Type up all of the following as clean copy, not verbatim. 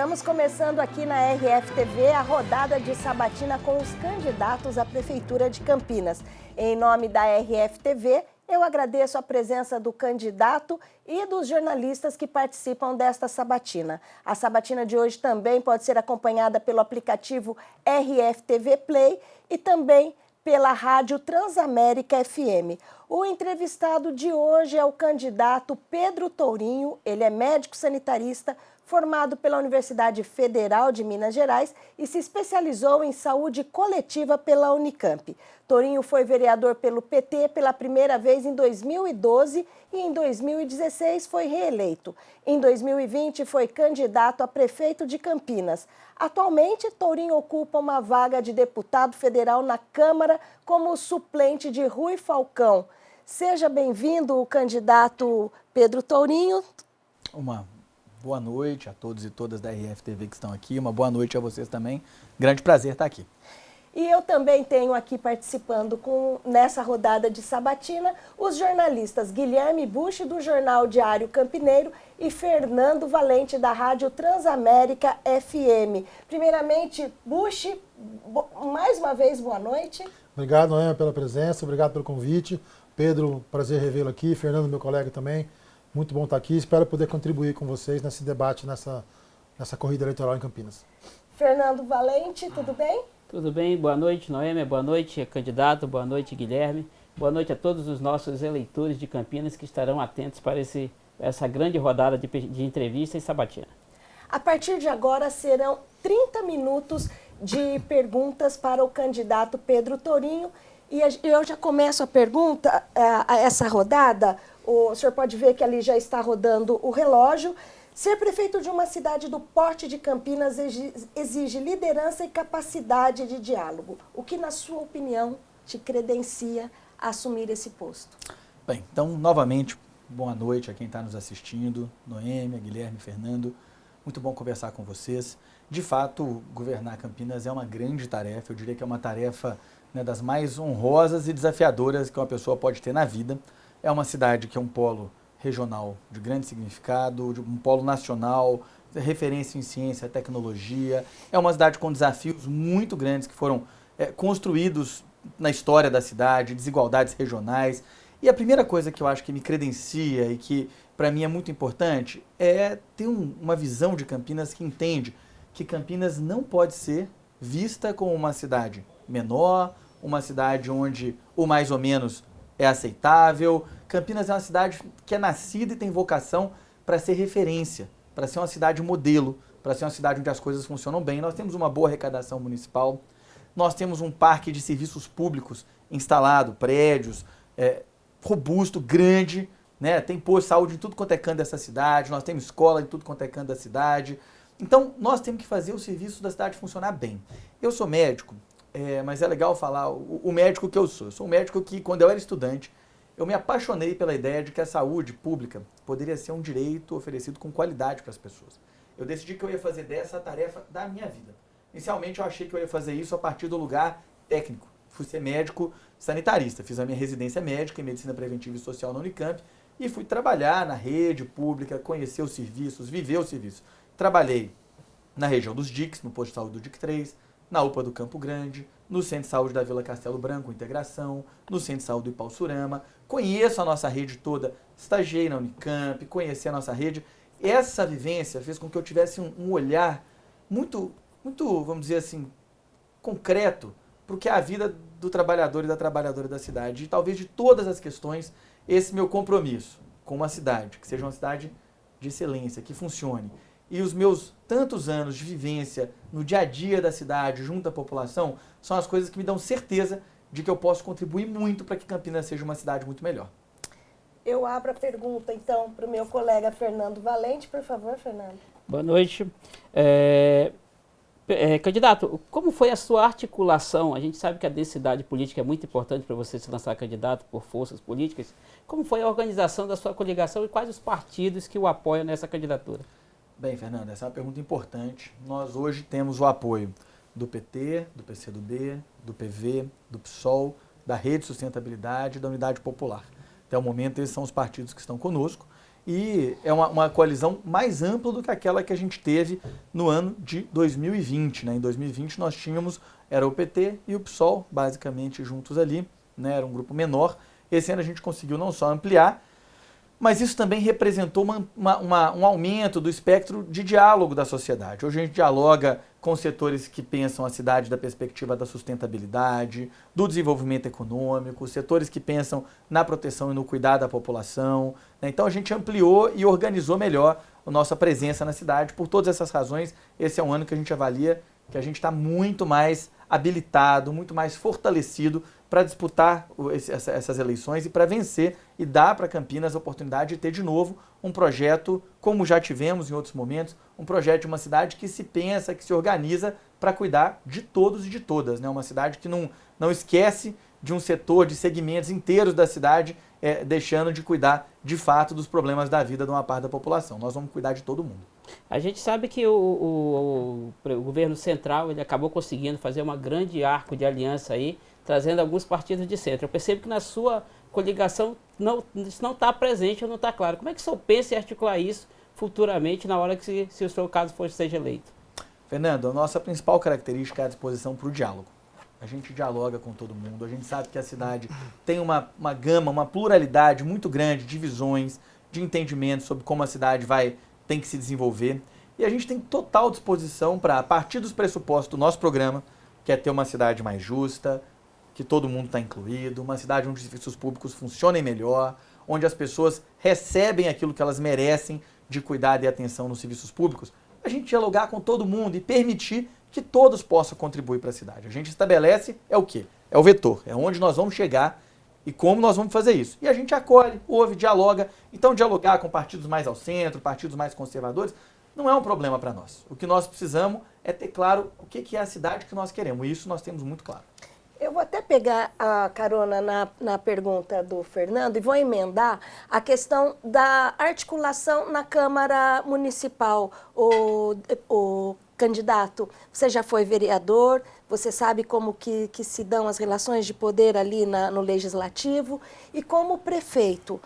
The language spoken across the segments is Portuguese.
Estamos começando aqui na RFTV a rodada de sabatina com os candidatos à Prefeitura de Campinas. Em nome da RFTV, eu agradeço a presença do candidato e dos jornalistas que participam desta sabatina. A sabatina de hoje também pode ser acompanhada pelo aplicativo RFTV Play e também pela rádio Transamérica FM. O entrevistado de hoje é o candidato Pedro Tourinho. Ele é médico sanitarista, formado pela Universidade Federal de Minas Gerais e se especializou em saúde coletiva pela Unicamp. Tourinho foi vereador pelo PT pela primeira vez em 2012 e em 2016 foi reeleito. Em 2020 foi candidato a prefeito de Campinas. Atualmente, Tourinho ocupa uma vaga de deputado federal na Câmara como suplente de Rui Falcão. Seja bem-vindo, o candidato Pedro Tourinho. Uma boa noite a todos e todas da RFTV que estão aqui. Uma boa noite a vocês também. Grande prazer estar aqui. E eu também tenho aqui participando nessa rodada de sabatina os jornalistas Guilherme Busch, do Jornal Diário Campineiro, e Fernando Valente, da Rádio Transamérica FM. Primeiramente, Busch, mais uma vez, boa noite. Obrigado, Noêmia, pela presença, obrigado pelo convite. Pedro, prazer revê-lo aqui. Fernando, meu colega também, muito bom estar aqui. Espero poder contribuir com vocês nesse debate, nessa corrida eleitoral em Campinas. Fernando Valente, tudo bem? Tudo bem, boa noite, Noêmia, boa noite, candidato, boa noite, Guilherme. Boa noite a todos os nossos eleitores de Campinas que estarão atentos para essa grande rodada de entrevista e sabatina. A partir de agora serão 30 minutos de perguntas para o candidato Pedro Tourinho. E eu já começo a pergunta, a essa rodada. O senhor pode ver que ali já está rodando o relógio. Ser prefeito de uma cidade do porte de Campinas exige liderança e capacidade de diálogo. O que, na sua opinião, te credencia a assumir esse posto? Bem, então, novamente, boa noite a quem está nos assistindo. Noêmia, Guilherme, Fernando. Muito bom conversar com vocês. De fato, governar Campinas é uma grande tarefa. Eu diria que é uma tarefa, né, das mais honrosas e desafiadoras que uma pessoa pode ter na vida. É uma cidade que é um polo regional de grande significado, de um polo nacional, referência em ciência, tecnologia. É uma cidade com desafios muito grandes que foram construídos na história da cidade, desigualdades regionais. E a primeira coisa que eu acho que me credencia e que para mim é muito importante é ter uma visão de Campinas que entende que Campinas não pode ser vista como uma cidade menor, uma cidade onde o mais ou menos é aceitável. Campinas é uma cidade que é nascida e tem vocação para ser referência, para ser uma cidade modelo, para ser uma cidade onde as coisas funcionam bem. Nós temos uma boa arrecadação municipal, nós temos um parque de serviços públicos instalado, prédios, robusto, grande, né? Tem posto de saúde em tudo quanto é canto dessa cidade, nós temos escola em tudo quanto é canto da cidade. Então, nós temos que fazer o serviço da cidade funcionar bem. Eu sou médico, mas é legal falar o médico que eu sou. Eu sou um médico que, quando eu era estudante, eu me apaixonei pela ideia de que a saúde pública poderia ser um direito oferecido com qualidade para as pessoas. Eu decidi que eu ia fazer dessa a tarefa da minha vida. Inicialmente eu achei que eu ia fazer isso a partir do lugar técnico. Fui ser médico sanitarista, fiz a minha residência médica em medicina preventiva e social na Unicamp e fui trabalhar na rede pública, conhecer os serviços, viver os serviços. Trabalhei na região dos DICs, no posto de saúde do DIC 3, na UPA do Campo Grande, no Centro de Saúde da Vila Castelo Branco, Integração, no Centro de Saúde do Ipauçurama. Conheço a nossa rede toda, estagiei na Unicamp, conheci a nossa rede. Essa vivência fez com que eu tivesse um olhar muito, vamos dizer assim, concreto para o que é a vida do trabalhador e da trabalhadora da cidade. E talvez de todas as questões, esse meu compromisso com uma cidade, que seja uma cidade de excelência, que funcione. E os meus tantos anos de vivência no dia a dia da cidade, junto à população, são as coisas que me dão certeza de que eu posso contribuir muito para que Campinas seja uma cidade muito melhor. Eu abro a pergunta, então, para o meu colega Fernando Valente. Por favor, Fernando. Boa noite. Candidato, como foi a sua articulação? A gente sabe que a densidade política é muito importante para você se lançar candidato por forças políticas. Como foi a organização da sua coligação e quais os partidos que o apoiam nessa candidatura? Bem, Fernando, essa é uma pergunta importante. Nós hoje temos o apoio do PT, do PCdoB, do PV, do PSOL, da Rede Sustentabilidade e da Unidade Popular. Até o momento, esses são os partidos que estão conosco. e é uma coalizão mais ampla do que aquela que a gente teve no ano de 2020. Né? Em 2020 nós tínhamos, era o PT e o PSOL, basicamente juntos ali, né? Era um grupo menor. Esse ano a gente conseguiu não só ampliar, mas isso também representou um aumento do espectro de diálogo da sociedade. Hoje a gente dialoga com setores que pensam a cidade da perspectiva da sustentabilidade, do desenvolvimento econômico, setores que pensam na proteção e no cuidado da população. Né? Então a gente ampliou e organizou melhor a nossa presença na cidade. Por todas essas razões, esse é um ano que a gente avalia que a gente está muito mais habilitado, muito mais fortalecido para disputar essas eleições e para vencer e dar para Campinas a oportunidade de ter de novo um projeto, como já tivemos em outros momentos, um projeto de uma cidade que se pensa, que se organiza para cuidar de todos e de todas. Né? Uma cidade que não esquece de um setor, de segmentos inteiros da cidade, deixando de cuidar de fato dos problemas da vida de uma parte da população. Nós vamos cuidar de todo mundo. A gente sabe que o governo central ele acabou conseguindo fazer uma grande arco de aliança aí, trazendo alguns partidos de centro. Eu percebo que na sua coligação isso não está presente ou não está claro. Como é que o senhor pensa em articular isso futuramente, na hora que, se o seu caso seja eleito? Fernando, a nossa principal característica é a disposição para o diálogo. A gente dialoga com todo mundo, a gente sabe que a cidade tem uma gama, uma pluralidade muito grande de visões, de entendimentos sobre como a cidade tem que se desenvolver. E a gente tem total disposição para, a partir dos pressupostos do nosso programa, que é ter uma cidade mais justa, que todo mundo está incluído, uma cidade onde os serviços públicos funcionem melhor, onde as pessoas recebem aquilo que elas merecem de cuidado e atenção nos serviços públicos, a gente dialogar com todo mundo e permitir que todos possam contribuir para a cidade. A gente estabelece o quê? É o vetor, é onde nós vamos chegar e como nós vamos fazer isso. E a gente acolhe, ouve, dialoga. Então, dialogar com partidos mais ao centro, partidos mais conservadores, não é um problema para nós. O que nós precisamos é ter claro o que é a cidade que nós queremos. E isso nós temos muito claro. Eu vou até pegar a carona na pergunta do Fernando e vou emendar a questão da articulação na Câmara Municipal. O candidato, você já foi vereador, você sabe como que se dão as relações de poder ali no Legislativo. E como prefeito,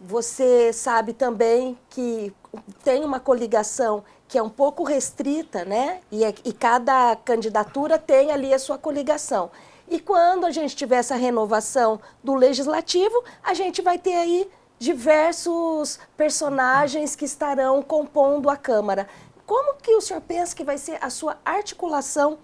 você sabe também que tem uma coligação que é um pouco restrita, né? E cada candidatura tem ali a sua coligação. E quando a gente tiver essa renovação do Legislativo, a gente vai ter aí diversos personagens que estarão compondo a Câmara. Como que o senhor pensa que vai ser a sua articulação,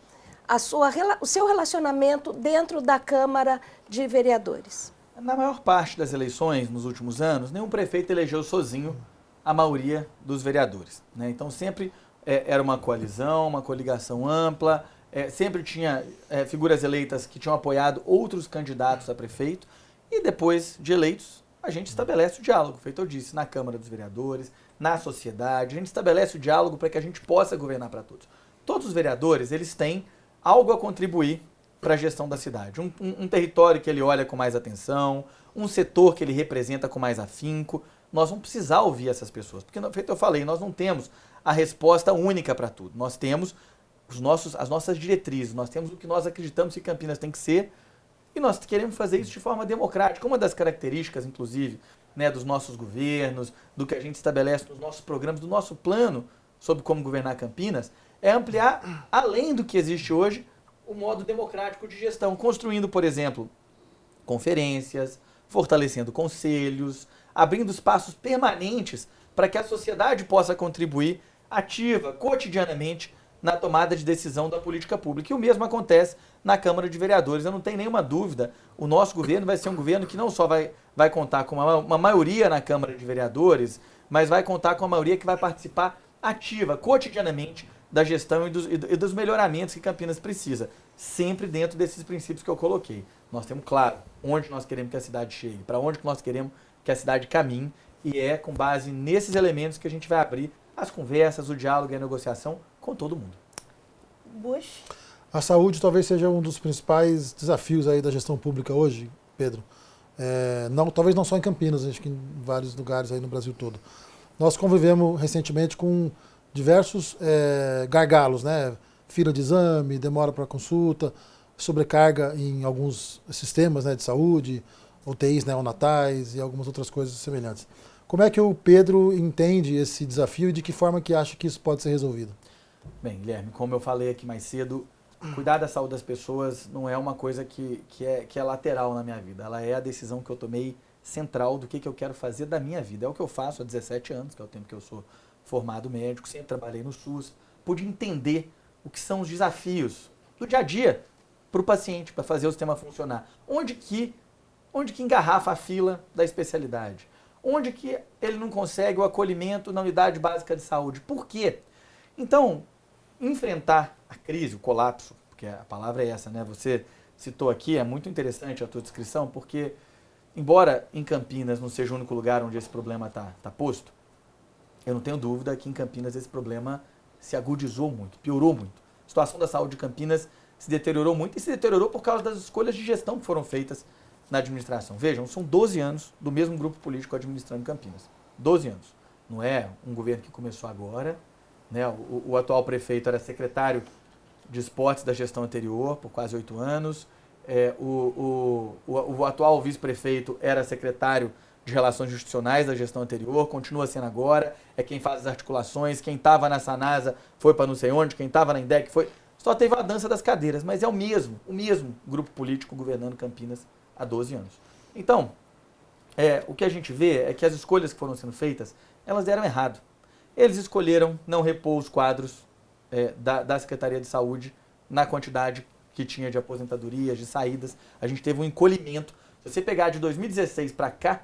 o seu relacionamento dentro da Câmara de Vereadores? Na maior parte das eleições, nos últimos anos, nenhum prefeito elegeu sozinho a maioria dos vereadores. Né? Então sempre era uma coalizão, uma coligação ampla, sempre tinha figuras eleitas que tinham apoiado outros candidatos a prefeito e depois de eleitos a gente estabelece o diálogo, feito eu disse, na Câmara dos Vereadores, na sociedade, a gente estabelece o diálogo para que a gente possa governar para todos. Todos os vereadores, eles têm algo a contribuir para a gestão da cidade. Um território que ele olha com mais atenção, um setor que ele representa com mais afinco. Nós vamos precisar ouvir essas pessoas, porque, feito eu falei, nós não temos a resposta única para tudo. Nós temos as nossas diretrizes, nós temos o que nós acreditamos que Campinas tem que ser e nós queremos fazer isso de forma democrática. Uma das características, inclusive, né, dos nossos governos, do que a gente estabelece nos nossos programas, do nosso plano sobre como governar Campinas, é ampliar, além do que existe hoje, o modo democrático de gestão, construindo, por exemplo, conferências, fortalecendo conselhos, abrindo espaços permanentes para que a sociedade possa contribuir ativa, cotidianamente, na tomada de decisão da política pública. E o mesmo acontece na Câmara de Vereadores. Eu não tenho nenhuma dúvida, o nosso governo vai ser um governo que não só vai contar com uma maioria na Câmara de Vereadores, mas vai contar com uma maioria que vai participar ativa, cotidianamente, da gestão e dos melhoramentos que Campinas precisa, sempre dentro desses princípios que eu coloquei. Nós temos claro onde nós queremos que a cidade chegue, para onde nós queremos que a cidade caminhe, e é com base nesses elementos que a gente vai abrir as conversas, o diálogo e a negociação com todo mundo. Bush? A saúde talvez seja um dos principais desafios aí da gestão pública hoje, Pedro. Talvez não só em Campinas, acho que em vários lugares aí no Brasil todo. Nós convivemos recentemente com diversos gargalos, né? Fila de exame, demora para consulta, sobrecarga em alguns sistemas, né, de saúde, UTIs neonatais e algumas outras coisas semelhantes. Como é que o Pedro entende esse desafio e de que forma que acha que isso pode ser resolvido? Bem, Guilherme, como eu falei aqui mais cedo, cuidar da saúde das pessoas não é uma coisa que é lateral na minha vida. Ela é a decisão que eu tomei central do que eu quero fazer da minha vida. É o que eu faço há 17 anos, que é o tempo que eu sou formado médico, sempre trabalhei no SUS, pude entender o que são os desafios do dia a dia para o paciente, para fazer o sistema funcionar. Onde que engarrafa a fila da especialidade? Onde que ele não consegue o acolhimento na unidade básica de saúde? Por quê? Então, enfrentar a crise, o colapso, porque a palavra é essa, né? Você citou aqui, é muito interessante a tua descrição, porque embora em Campinas não seja o único lugar onde esse problema está posto, eu não tenho dúvida que em Campinas esse problema se agudizou muito, piorou muito. A situação da saúde de Campinas se deteriorou muito e se deteriorou por causa das escolhas de gestão que foram feitas na administração. Vejam, são 12 anos do mesmo grupo político administrando Campinas. 12 anos. Não é um governo que começou agora, né? O atual prefeito era secretário de esportes da gestão anterior, por quase 8 anos. O atual vice-prefeito era secretário de Relações Institucionais da gestão anterior, continua sendo agora, é quem faz as articulações, quem estava na Sanasa foi para não sei onde, quem estava na INDEC foi... Só teve a dança das cadeiras, mas é o mesmo grupo político governando Campinas há 12 anos. Então, o que a gente vê é que as escolhas que foram sendo feitas, elas deram errado. Eles escolheram não repor os quadros da Secretaria de Saúde na quantidade que tinha de aposentadorias, de saídas. A gente teve um encolhimento. Se você pegar de 2016 para cá,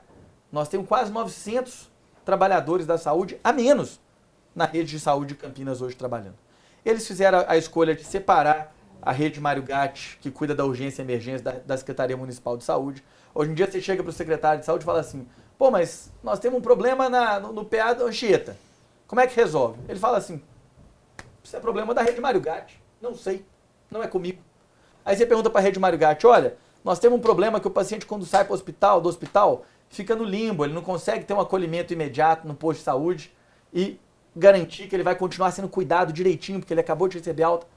nós temos quase 900 trabalhadores da saúde a menos na rede de saúde de Campinas hoje trabalhando. Eles fizeram a escolha de separar a rede Mário Gatti, que cuida da urgência e emergência da Secretaria Municipal de Saúde. Hoje em dia você chega para o secretário de saúde e fala assim, pô, mas nós temos um problema no PA da Anchieta. Como é que resolve? Ele fala assim, isso é problema da rede Mário Gatti. Não sei, não é comigo. Aí você pergunta para a rede Mário Gatti, olha, nós temos um problema que o paciente quando sai para do hospital, fica no limbo, ele não consegue ter um acolhimento imediato no posto de saúde e garantir que ele vai continuar sendo cuidado direitinho, porque ele acabou de receber alta.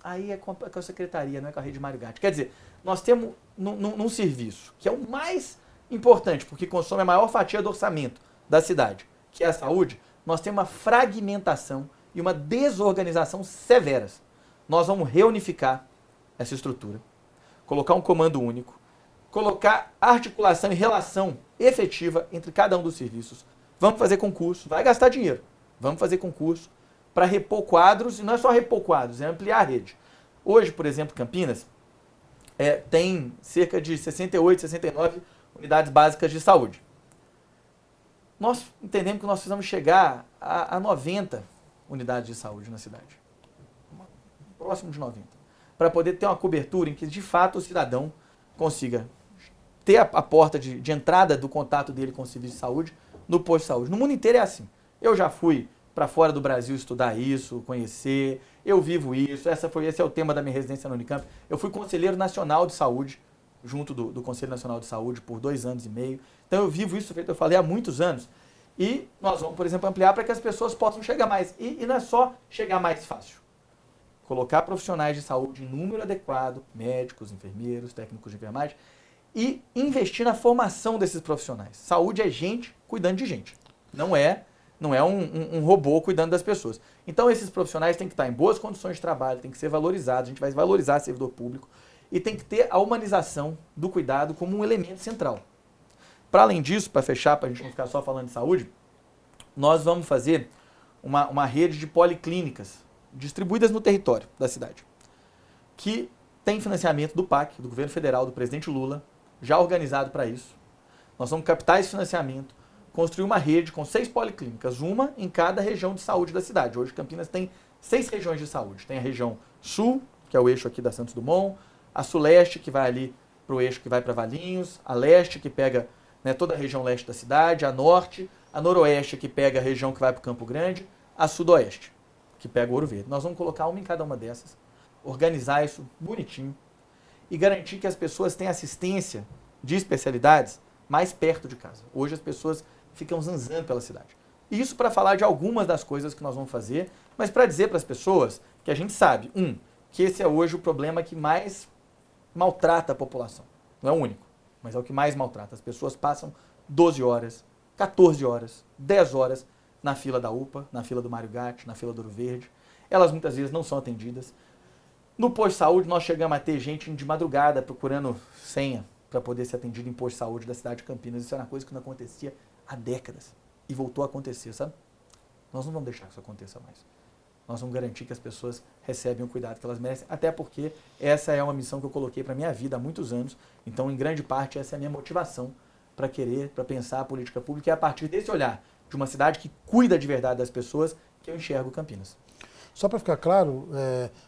Aí é com a secretaria, não é com a rede Mário Gatti. Quer dizer, nós temos num serviço, que é o mais importante, porque consome a maior fatia do orçamento da cidade, que é a saúde, nós temos uma fragmentação e uma desorganização severas. Nós vamos reunificar essa estrutura, colocar um comando único, colocar articulação e relação efetiva entre cada um dos serviços. Vamos fazer concurso, vai gastar dinheiro, vamos fazer concurso para repor quadros, e não é só repor quadros, é ampliar a rede. Hoje, por exemplo, Campinas tem cerca de 68, 69 unidades básicas de saúde. Nós entendemos que nós precisamos chegar a 90 unidades de saúde na cidade, próximo de 90, para poder ter uma cobertura em que, de fato, o cidadão consiga ter a porta de entrada do contato dele com o serviço de saúde no posto de saúde. No mundo inteiro é assim. Eu já fui para fora do Brasil estudar isso, conhecer, eu vivo isso, esse é o tema da minha residência na Unicamp. Eu fui conselheiro nacional de saúde, junto do Conselho Nacional de Saúde, por 2 anos e meio. Então eu vivo isso, eu falei, há muitos anos. E nós vamos, por exemplo, ampliar para que as pessoas possam chegar mais. E não é só chegar mais fácil. Colocar profissionais de saúde em número adequado, médicos, enfermeiros, técnicos de enfermagem, e investir na formação desses profissionais. Saúde é gente cuidando de gente. Não é um robô cuidando das pessoas. Então esses profissionais têm que estar em boas condições de trabalho, têm que ser valorizados, a gente vai valorizar o servidor público, e tem que ter a humanização do cuidado como um elemento central. Para além disso, para fechar, para a gente não ficar só falando de saúde, nós vamos fazer uma rede de policlínicas distribuídas no território da cidade, que tem financiamento do PAC, do governo federal, do presidente Lula, já organizado para isso. Nós vamos captar esse financiamento, construir uma rede com 6 policlínicas, uma em cada região de saúde da cidade. Hoje Campinas tem 6 regiões de saúde. Tem a região sul, que é o eixo aqui da Santos Dumont, a sul-leste, que vai ali para o eixo que vai para Valinhos, a leste, que pega toda a região leste da cidade, a norte, a noroeste, que pega a região que vai para o Campo Grande, a sudoeste, que pega o Ouro Verde. Nós vamos colocar uma em cada uma dessas, organizar isso bonitinho e garantir que as pessoas tenham assistência de especialidades mais perto de casa. Hoje as pessoas ficam zanzando pela cidade. Isso para falar de algumas das coisas que nós vamos fazer, mas para dizer para as pessoas que a gente sabe, que esse é hoje o problema que mais maltrata a população. Não é o único, mas é o que mais maltrata. As pessoas passam 12 horas 14 horas, 10 horas na fila da UPA, na fila do Mário Gatti, na fila do Ouro Verde. Elas muitas vezes não são atendidas. No posto de saúde, nós chegamos a ter gente de madrugada procurando senha para poder ser atendido em posto de saúde da cidade de Campinas. Isso era uma coisa que não acontecia há décadas. E voltou a acontecer, sabe? Nós não vamos deixar que isso aconteça mais. Nós vamos garantir que as pessoas recebem o cuidado que elas merecem, até porque essa é uma missão que eu coloquei para a minha vida há muitos anos. Então, em grande parte, essa é a minha motivação para pensar a política pública. É a partir desse olhar de uma cidade que cuida de verdade das pessoas que eu enxergo Campinas. Só para ficar claro,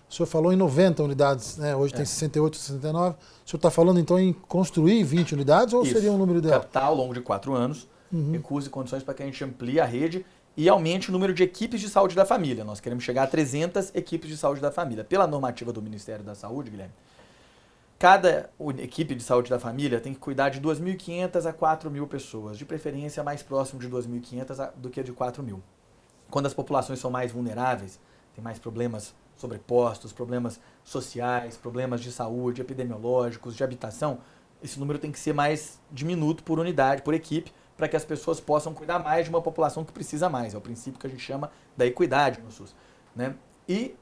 o senhor falou em 90 unidades, né? Hoje tem 68, 69. O senhor está falando então em construir 20 unidades ou seria um número ideal? Captar ao longo de 4 anos, recursos e condições para que a gente amplie a rede e aumente o número de equipes de saúde da família. Nós queremos chegar a 300 equipes de saúde da família. Pela normativa do Ministério da Saúde, Guilherme, cada equipe de saúde da família tem que cuidar de 2.500 a 4.000 pessoas, de preferência mais próximo de 2.500 do que de 4.000. Quando as populações são mais vulneráveis, tem mais problemas sobrepostos, problemas sociais, problemas de saúde, epidemiológicos, de habitação, esse número tem que ser mais diminuto por unidade, por equipe, para que as pessoas possam cuidar mais de uma população que precisa mais. É o princípio que a gente chama da equidade no SUS, né? E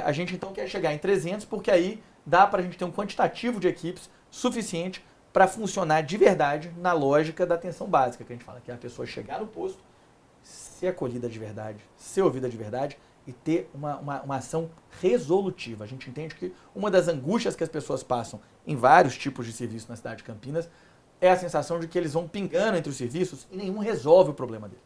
a gente então quer chegar em 300, porque aí dá para a gente ter um quantitativo de equipes suficiente para funcionar de verdade na lógica da atenção básica, que a gente fala, que é a pessoa chegar no posto, ser acolhida de verdade, ser ouvida de verdade, e ter uma ação resolutiva. A gente entende que uma das angústias que as pessoas passam em vários tipos de serviços na cidade de Campinas é a sensação de que eles vão pingando entre os serviços e nenhum resolve o problema dele.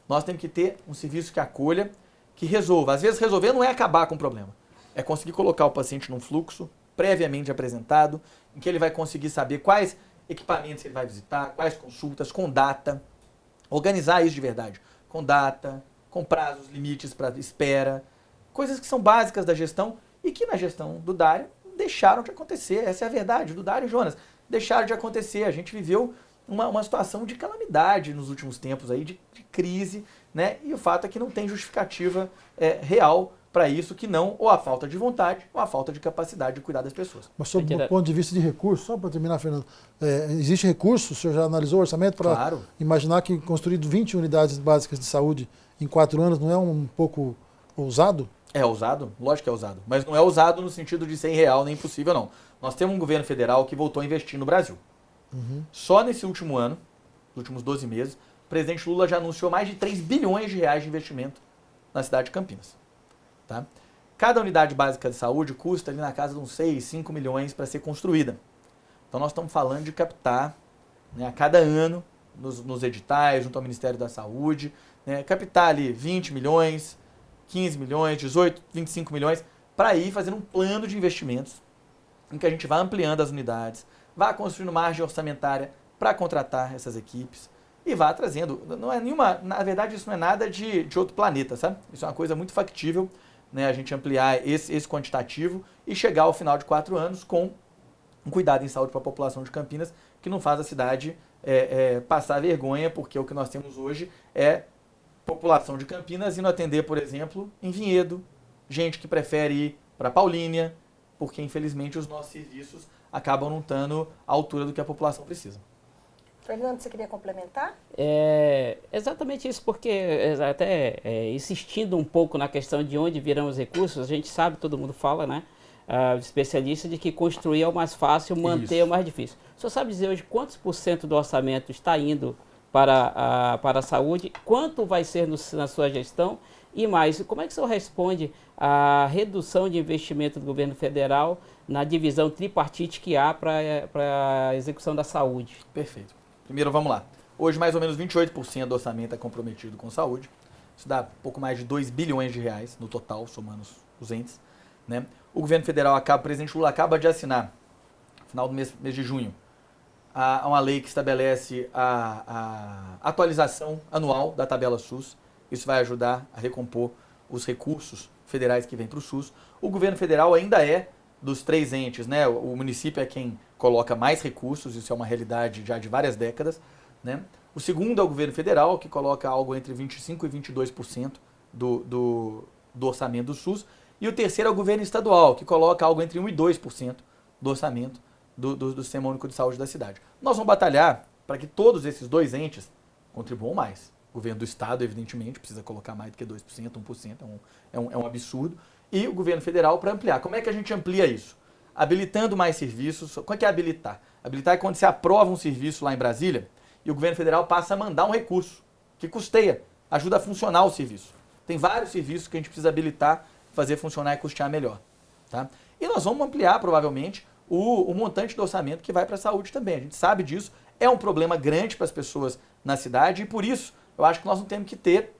Nós temos que ter um serviço que acolha, que resolva. Às vezes resolver não é acabar com o problema, é conseguir colocar o paciente num fluxo previamente apresentado, em que ele vai conseguir saber quais equipamentos ele vai visitar, quais consultas, com data, organizar isso de verdade, com data, com prazos, limites para espera, coisas que são básicas da gestão e que na gestão do Dário deixaram de acontecer. Essa é a verdade, do Dário e Jonas. Deixaram de acontecer. A gente viveu uma situação de calamidade nos últimos tempos, aí, de crise, né? E o fato é que não tem justificativa real para isso, que não ou a falta de vontade ou a falta de capacidade de cuidar das pessoas. Mas sob o ponto de vista de recursos, só para terminar, Fernando, existe recurso? O senhor já analisou o orçamento para imaginar que construído 20 unidades básicas de saúde em 4 anos não é um pouco ousado? É ousado? Lógico que é ousado. Mas não é ousado no sentido de ser irreal nem impossível, não. Nós temos um governo federal que voltou a investir no Brasil. Só nesse último ano, nos últimos 12 meses, o presidente Lula já anunciou mais de 3 bilhões de reais de investimento na cidade de Campinas. Tá? Cada unidade básica de saúde custa ali na casa de uns 6, 5 milhões para ser construída. Então nós estamos falando de captar, né, a cada ano, nos editais, junto ao Ministério da Saúde, né, captar ali 20 milhões, 15 milhões, 18, 25 milhões, para ir fazendo um plano de investimentos em que a gente vai ampliando as unidades, vai construindo margem orçamentária para contratar essas equipes e vai trazendo. Não é nenhuma, na verdade, isso não é nada de outro planeta, sabe? Isso é uma coisa muito factível, né, a gente ampliar esse quantitativo e chegar ao final de 4 anos com um cuidado em saúde para a população de Campinas, que não faz a cidade passar vergonha, porque o que nós temos hoje é população de Campinas indo atender, por exemplo, em Vinhedo, gente que prefere ir para Paulínia, porque infelizmente os nossos serviços acabam não estando à altura do que a população precisa. Fernando, você queria complementar? Exatamente isso, porque até insistindo um pouco na questão de onde virão os recursos, a gente sabe, todo mundo fala, né? Especialista, de que construir é o mais fácil, manter é o mais difícil. O senhor sabe dizer hoje quantos % do orçamento está indo para a saúde? Quanto vai ser na sua gestão? E mais, como é que o senhor responde à redução de investimento do governo federal na divisão tripartite que há para a execução da saúde? Perfeito. Primeiro, vamos lá. Hoje, mais ou menos 28% do orçamento é comprometido com saúde. Isso dá pouco mais de 2 bilhões de reais no total, somando os entes, né? O governo federal o presidente Lula acaba de assinar, no final do mês de junho, uma lei que estabelece a atualização anual da tabela SUS. Isso vai ajudar a recompor os recursos federais que vêm para o SUS. O governo federal ainda é dos 3 entes, né? O município é quem coloca mais recursos, isso é uma realidade já de várias décadas, né? O segundo é o governo federal, que coloca algo entre 25% e 22% do orçamento do SUS. E o terceiro é o governo estadual, que coloca algo entre 1% e 2% do orçamento do Sistema Único de Saúde da cidade. Nós vamos batalhar para que todos esses 2 entes, contribuam mais. O governo do Estado, evidentemente, precisa colocar mais do que 2%, 1%, é um absurdo. E o governo federal para ampliar. Como é que a gente amplia isso? Habilitando mais serviços. Como é que é habilitar? Habilitar é quando você aprova um serviço lá em Brasília e o governo federal passa a mandar um recurso que custeia, ajuda a funcionar o serviço. Tem vários serviços que a gente precisa habilitar, fazer funcionar e custear melhor. Tá? E nós vamos ampliar, provavelmente, o montante do orçamento que vai para a saúde também. A gente sabe disso, é um problema grande para as pessoas na cidade e por isso eu acho que nós não temos que ter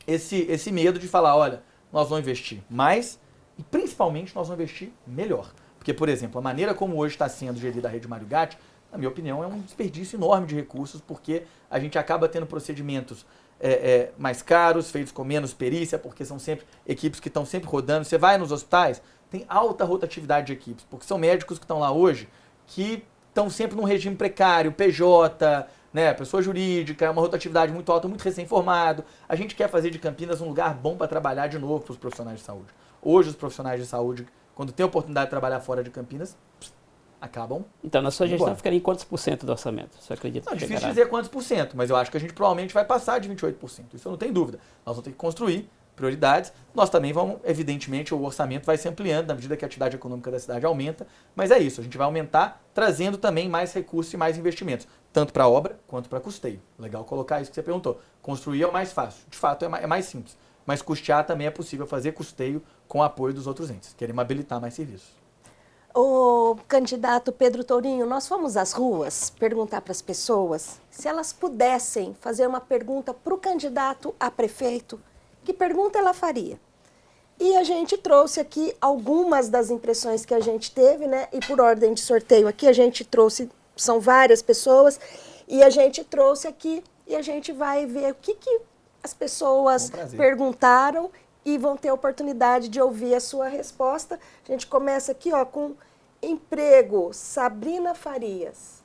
esse medo de falar, olha, nós vamos investir mais e principalmente nós vamos investir melhor. Porque, por exemplo, a maneira como hoje está sendo gerida a rede Mário Gatti, na minha opinião, é um desperdício enorme de recursos, porque a gente acaba tendo procedimentos mais caros, feitos com menos perícia, porque são sempre equipes que estão sempre rodando. Você vai nos hospitais, tem alta rotatividade de equipes, porque são médicos que estão lá hoje que estão sempre num regime precário, PJ, né, pessoa jurídica, uma rotatividade muito alta, muito recém-formado. A gente quer fazer de Campinas um lugar bom para trabalhar de novo para os profissionais de saúde. Hoje, os profissionais de saúde, quando tem a oportunidade de trabalhar fora de Campinas, acabam. Então, na sua gestão, embora. ficaria em quantos por cento do orçamento? Você acredita Não, que difícil chegará? dizer quantos por cento, mas eu acho que a gente provavelmente vai passar de 28%. Isso eu não tenho dúvida. Nós vamos ter que construir prioridades. Nós também vamos, evidentemente, o orçamento vai se ampliando na medida que a atividade econômica da cidade aumenta, mas é isso, a gente vai aumentar trazendo também mais recursos e mais investimentos, tanto para obra quanto para custeio. Legal colocar isso que você perguntou. Construir é o mais fácil, de fato é mais simples, mas custear também é possível fazer custeio com o apoio dos outros entes. Queremos habilitar mais serviços. O candidato Pedro Tourinho, nós fomos às ruas perguntar para as pessoas se elas pudessem fazer uma pergunta para o candidato a prefeito, que pergunta ela faria? E a gente trouxe aqui algumas das impressões que a gente teve, né? E por ordem de sorteio aqui a gente trouxe, são várias pessoas, e a gente trouxe aqui e a gente vai ver o que as pessoas perguntaram e vão ter a oportunidade de ouvir a sua resposta. A gente começa aqui, ó, com emprego, Sabrina Farias.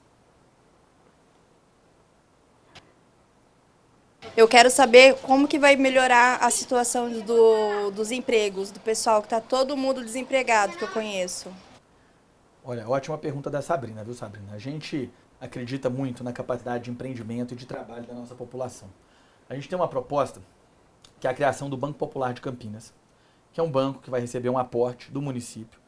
Eu quero saber como que vai melhorar a situação dos empregos, do pessoal que está todo mundo desempregado, que eu conheço. Olha, ótima pergunta da Sabrina, viu, Sabrina? A gente acredita muito na capacidade de empreendimento e de trabalho da nossa população. A gente tem uma proposta, que é a criação do Banco Popular de Campinas, que é um banco que vai receber um aporte do município.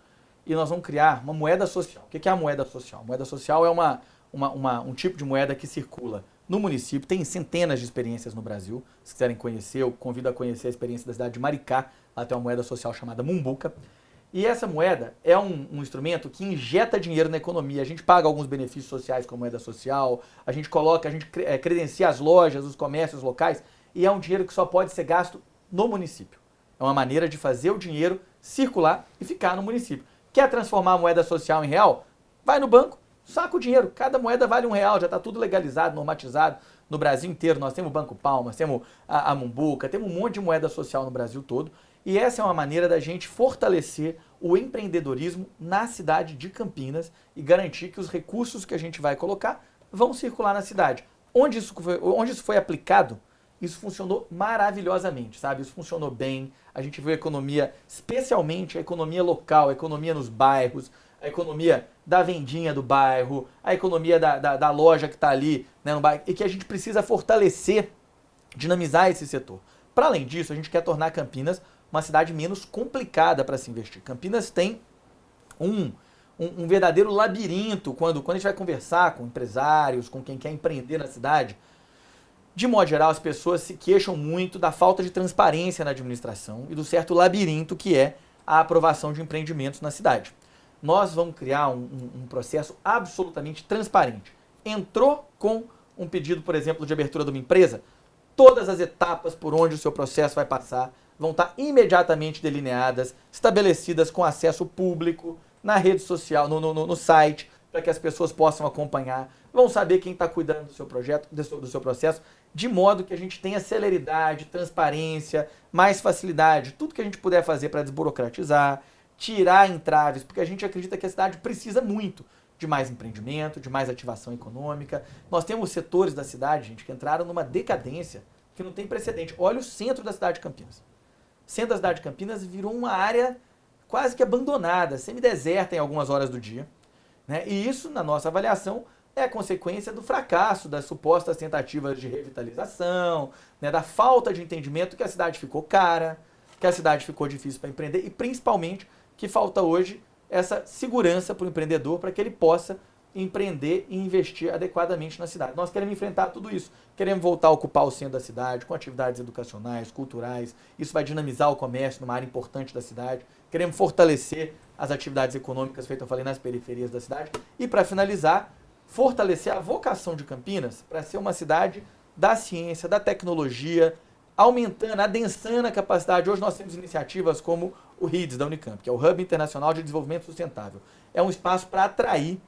E nós vamos criar uma moeda social. O que é a moeda social? A moeda social é um tipo de moeda que circula no município, tem centenas de experiências no Brasil. Se quiserem conhecer, eu convido a conhecer a experiência da cidade de Maricá. Lá tem uma moeda social chamada Mumbuca. E essa moeda é um instrumento que injeta dinheiro na economia. A gente paga alguns benefícios sociais com a moeda social, a gente credencia as lojas, os comércios locais, e é um dinheiro que só pode ser gasto no município. É uma maneira de fazer o dinheiro circular e ficar no município. Quer transformar a moeda social em real? Vai no banco, saca o dinheiro. Cada moeda vale R$1, já está tudo legalizado, normatizado no Brasil inteiro. Nós temos o Banco Palmas, temos a Mumbuca, temos um monte de moeda social no Brasil todo. E essa é uma maneira da gente fortalecer o empreendedorismo na cidade de Campinas e garantir que os recursos que a gente vai colocar vão circular na cidade. Onde isso foi aplicado, isso funcionou maravilhosamente, sabe? Isso funcionou bem. A gente viu a economia, especialmente a economia local, a economia nos bairros, a economia da vendinha do bairro, a economia da loja que está ali, né, no bairro, e que a gente precisa fortalecer, dinamizar esse setor. Para além disso, a gente quer tornar Campinas uma cidade menos complicada para se investir. Campinas tem um verdadeiro labirinto quando a gente vai conversar com empresários, com quem quer empreender na cidade. De modo geral, as pessoas se queixam muito da falta de transparência na administração e do certo labirinto que é a aprovação de empreendimentos na cidade. Nós vamos criar um processo absolutamente transparente. Entrou com um pedido, por exemplo, de abertura de uma empresa, todas as etapas por onde o seu processo vai passar vão estar imediatamente delineadas, estabelecidas com acesso público, na rede social, no site, para que as pessoas possam acompanhar, vão saber quem está cuidando do seu projeto, do seu processo, de modo que a gente tenha celeridade, transparência, mais facilidade, tudo que a gente puder fazer para desburocratizar, tirar entraves, porque a gente acredita que a cidade precisa muito de mais empreendimento, de mais ativação econômica. Nós temos setores da cidade, gente, que entraram numa decadência que não tem precedente. Olha o centro da cidade de Campinas. O centro da cidade de Campinas virou uma área quase que abandonada, semideserta em algumas horas do dia, né? E isso, na nossa avaliação, é consequência do fracasso das supostas tentativas de revitalização, né, da falta de entendimento que a cidade ficou cara, que a cidade ficou difícil para empreender e principalmente que falta hoje essa segurança para o empreendedor para que ele possa empreender e investir adequadamente na cidade. Nós queremos enfrentar tudo isso. Queremos voltar a ocupar o centro da cidade com atividades educacionais, culturais. Isso vai dinamizar o comércio numa área importante da cidade. Queremos fortalecer as atividades econômicas feitas, eu falei, nas periferias da cidade. E, para finalizar, fortalecer a vocação de Campinas para ser uma cidade da ciência, da tecnologia, aumentando, adensando a capacidade. Hoje nós temos iniciativas como o HIDS da Unicamp, que é o Hub Internacional de Desenvolvimento Sustentável. É um espaço para atrair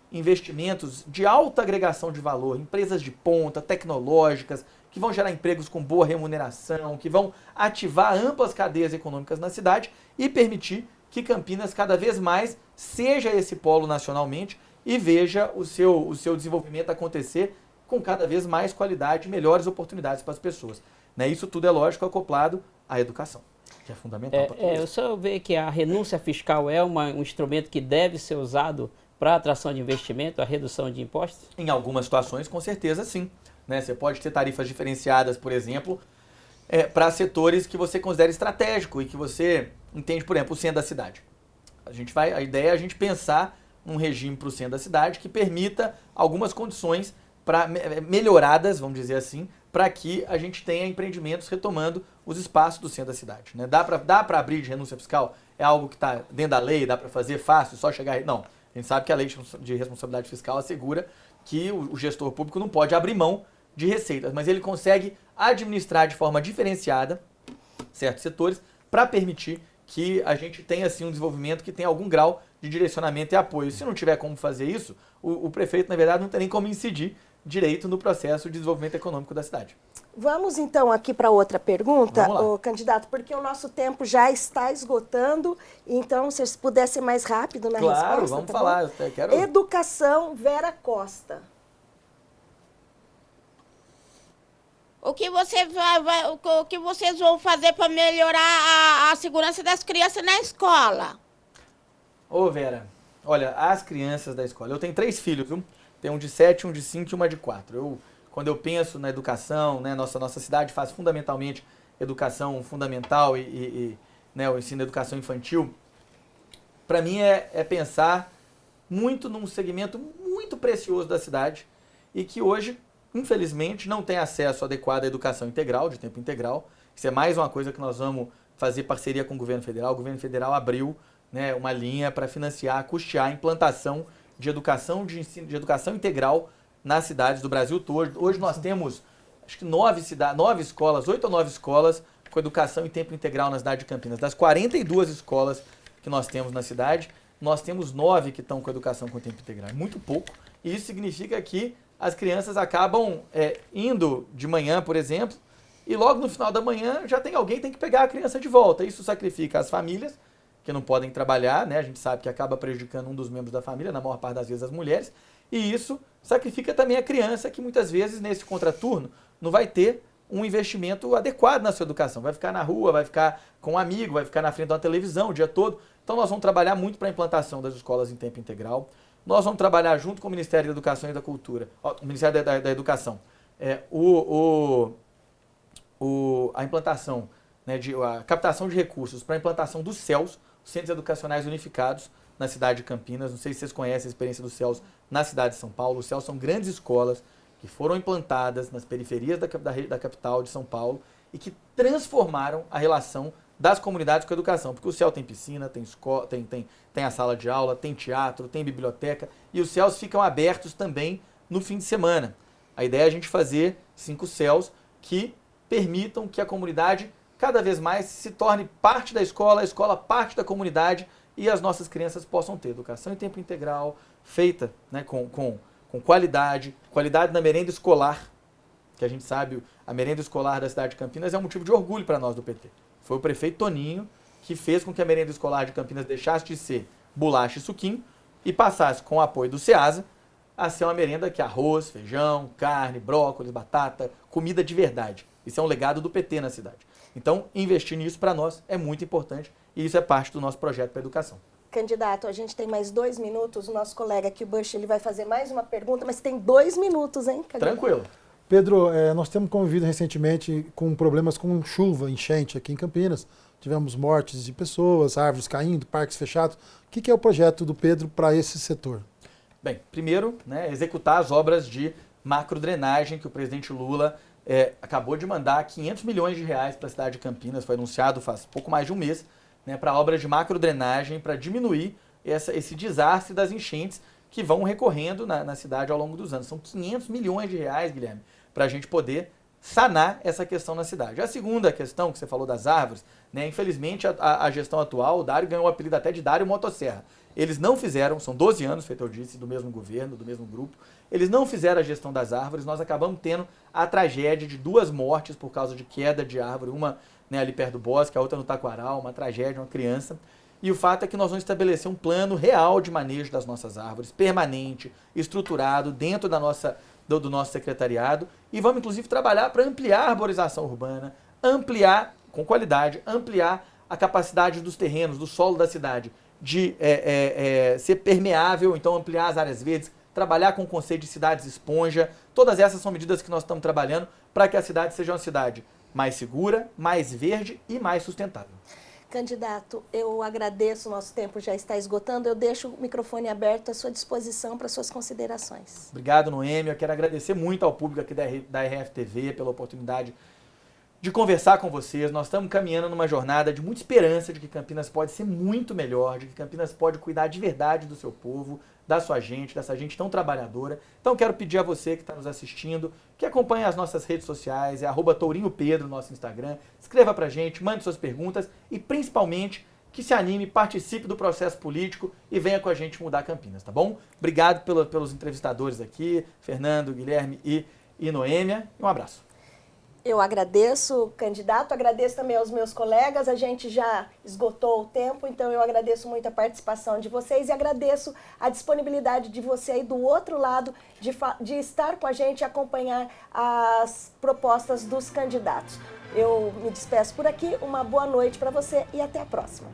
investimentos de alta agregação de valor, empresas de ponta, tecnológicas, que vão gerar empregos com boa remuneração, que vão ativar amplas cadeias econômicas na cidade e permitir que Campinas cada vez mais seja esse polo nacionalmente e veja o seu desenvolvimento acontecer com cada vez mais qualidade e melhores oportunidades para as pessoas. Né? Isso tudo é lógico acoplado à educação, que é fundamental para tudo isso. O senhor vê que a renúncia fiscal é um instrumento que deve ser usado para a atração de investimento, a redução de impostos? Em algumas situações, com certeza, sim. Né? Você pode ter tarifas diferenciadas, por exemplo, para setores que você considera estratégico e que você entende, por exemplo, o centro da cidade. A ideia é a gente pensar um regime para o centro da cidade que permita algumas condições melhoradas, vamos dizer assim, para que a gente tenha empreendimentos retomando os espaços do centro da cidade. Né? Dá para abrir de renúncia fiscal? É algo que está dentro da lei, dá para fazer fácil, só chegar... Não. A gente sabe que a lei de responsabilidade fiscal assegura que o gestor público não pode abrir mão de receitas, mas ele consegue administrar de forma diferenciada certos setores para permitir que a gente tenha assim, um desenvolvimento que tenha algum grau de direcionamento e apoio. Se não tiver como fazer isso, o prefeito, na verdade, não tem nem como incidir direito no processo de desenvolvimento econômico da cidade. Vamos então aqui para outra pergunta, candidato, porque o nosso tempo já está esgotando, então se vocês pudessem mais rápido na resposta. Claro, vamos falar. Eu quero... Educação, Vera Costa. O que vocês vão fazer para melhorar a segurança das crianças na escola? Ô Vera, olha, as crianças da escola, eu tenho 3 filhos, viu? Tenho um de 7, um de 5 e uma de 4. Quando eu penso na educação, né, nossa cidade faz fundamentalmente educação fundamental e né, o ensino de educação infantil. Para mim é pensar muito num segmento muito precioso da cidade e que hoje, infelizmente, não tem acesso adequado à educação integral, de tempo integral. Isso é mais uma coisa que nós vamos fazer parceria com o governo federal. O governo federal abriu, né, uma linha para financiar, custear a implantação de educação integral nas cidades do Brasil todo. Hoje nós temos, acho que 9 escolas, 8 ou 9 escolas com educação em tempo integral na cidade de Campinas. Das 42 escolas que nós temos na cidade, nós temos 9 que estão com educação com tempo integral. É muito pouco. E isso significa que as crianças acabam indo de manhã, por exemplo, e logo no final da manhã já tem alguém que tem que pegar a criança de volta. Isso sacrifica as famílias, que não podem trabalhar, né? A gente sabe que acaba prejudicando um dos membros da família, na maior parte das vezes as mulheres, e isso sacrifica também a criança, que muitas vezes nesse contraturno não vai ter um investimento adequado na sua educação. Vai ficar na rua, vai ficar com um amigo, vai ficar na frente de uma televisão o dia todo. Então nós vamos trabalhar muito para a implantação das escolas em tempo integral. Nós vamos trabalhar junto com o Ministério da Educação e da Cultura, o Ministério da Educação, a implantação, né, a captação de recursos para a implantação dos CELs, Centros Educacionais Unificados, na cidade de Campinas. Não sei se vocês conhecem a experiência dos CELs na cidade de São Paulo. Os CELs são grandes escolas que foram implantadas nas periferias da capital de São Paulo e que transformaram a relação das comunidades com a educação. Porque o CEL tem piscina, tem escola, tem a sala de aula, tem teatro, tem biblioteca, e os CELs ficam abertos também no fim de semana. A ideia é a gente fazer 5 CELs que permitam que a comunidade cada vez mais se torne parte da escola, a escola parte da comunidade, e as nossas crianças possam ter educação em tempo integral, feita, né, com qualidade na merenda escolar, que a gente sabe, a merenda escolar da cidade de Campinas é um motivo de orgulho para nós do PT. Foi o prefeito Toninho que fez com que a merenda escolar de Campinas deixasse de ser bolacha e suquinho e passasse, com o apoio do SEASA, a ser uma merenda que é arroz, feijão, carne, brócolis, batata, comida de verdade. Isso é um legado do PT na cidade. Então, investir nisso para nós é muito importante e isso é parte do nosso projeto para a educação. Candidato, a gente tem mais 2 minutos. O nosso colega aqui, o Bush, ele vai fazer mais uma pergunta, mas tem 2 minutos, hein, candidato? Tranquilo. Pedro, nós temos convivido recentemente com problemas com chuva, enchente aqui em Campinas. Tivemos mortes de pessoas, árvores caindo, parques fechados. O que é o projeto do Pedro para esse setor? Bem, primeiro, né, executar as obras de macrodrenagem que o presidente Lula acabou de mandar 500 milhões de reais para a cidade de Campinas, foi anunciado faz pouco mais de um mês, né, para obras de macrodrenagem, para diminuir esse desastre das enchentes que vão recorrendo na cidade ao longo dos anos. São 500 milhões de reais, Guilherme, para a gente poder sanar essa questão na cidade. A segunda questão que você falou das árvores, né, infelizmente a gestão atual, o Dário ganhou o apelido até de Dário Motosserra. Eles não fizeram, são 12 anos, feito eu disse, do mesmo governo, do mesmo grupo, eles não fizeram a gestão das árvores, nós acabamos tendo a tragédia de 2 mortes por causa de queda de árvore, uma, né, ali perto do bosque, a outra no Taquaral, uma tragédia, uma criança. E o fato é que nós vamos estabelecer um plano real de manejo das nossas árvores, permanente, estruturado, dentro do nosso secretariado, e vamos inclusive trabalhar para ampliar a arborização urbana, ampliar, com qualidade, ampliar a capacidade dos terrenos, do solo da cidade, de ser permeável, então ampliar as áreas verdes, trabalhar com o conceito de cidades esponja. Todas essas são medidas que nós estamos trabalhando para que a cidade seja uma cidade mais segura, mais verde e mais sustentável. Candidato, eu agradeço, o nosso tempo já está esgotando, eu deixo o microfone aberto à sua disposição para suas considerações. Obrigado, Noêmia. Eu quero agradecer muito ao público aqui da RFTV pela oportunidade de conversar com vocês. Nós estamos caminhando numa jornada de muita esperança de que Campinas pode ser muito melhor, de que Campinas pode cuidar de verdade do seu povo, da sua gente, dessa gente tão trabalhadora. Então quero pedir a você que está nos assistindo, que acompanhe as nossas redes sociais, é @tourinhopedro, nosso Instagram, escreva pra gente, mande suas perguntas e principalmente que se anime, participe do processo político e venha com a gente mudar Campinas, tá bom? Obrigado pelos entrevistadores aqui, Fernando, Guilherme e Noêmia, e um abraço. Eu agradeço, candidato, agradeço também aos meus colegas, a gente já esgotou o tempo, então eu agradeço muito a participação de vocês e agradeço a disponibilidade de você aí do outro lado de estar com a gente e acompanhar as propostas dos candidatos. Eu me despeço por aqui, uma boa noite para você e até a próxima.